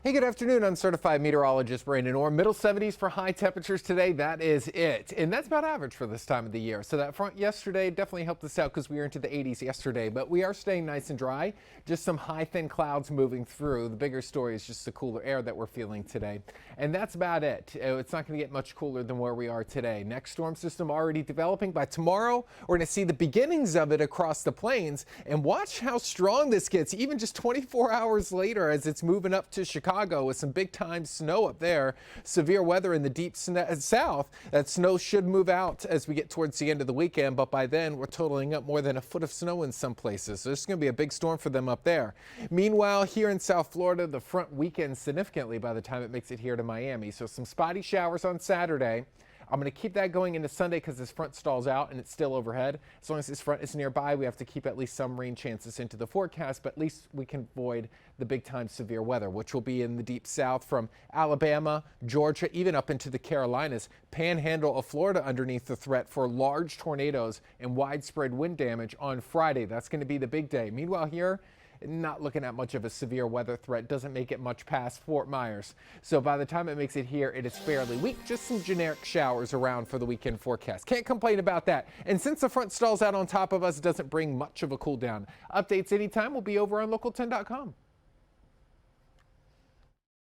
Hey, good afternoon. I'm certified meteorologist Brandon Orr. Middle 70s for high temperatures today. That is it. And that's about average for this time of the year. So that front yesterday definitely helped us out because we were into the 80s yesterday. But we are staying nice and dry. Just some high, thin clouds moving through. The bigger story is just the cooler air that we're feeling today. And that's about it. It's not going to get much cooler than where we are today. Next storm system already developing. By tomorrow, we're going to see the beginnings of it across the plains. And watch how strong this gets, even just 24 hours later as it's moving up to Chicago with some big time snow up there. Severe weather in the deep south. That snow should move out as we get towards the end of the weekend, but by then we're totaling up more than a foot of snow in some places. So this is going to be a big storm for them up there. Meanwhile, here in South Florida, the front weakens significantly by the time it makes it here to Miami. So some spotty showers on Saturday. I'm going to keep that going into Sunday because this front stalls out and it's still overhead. As long as this front is nearby, we have to keep at least some rain chances into the forecast, but at least we can avoid the big time severe weather, which will be in the deep south from Alabama, Georgia, even up into the Carolinas, panhandle of Florida underneath the threat for large tornadoes and widespread wind damage on Friday. That's going to be the big day. Meanwhile, here, not looking at much of a severe weather threat. Doesn't make it much past Fort Myers. So by the time it makes it here, it is fairly weak. Just some generic showers around for the weekend forecast. Can't complain about that. And since the front stalls out on top of us, it doesn't bring much of a cool down. Updates anytime will be over on local10.com.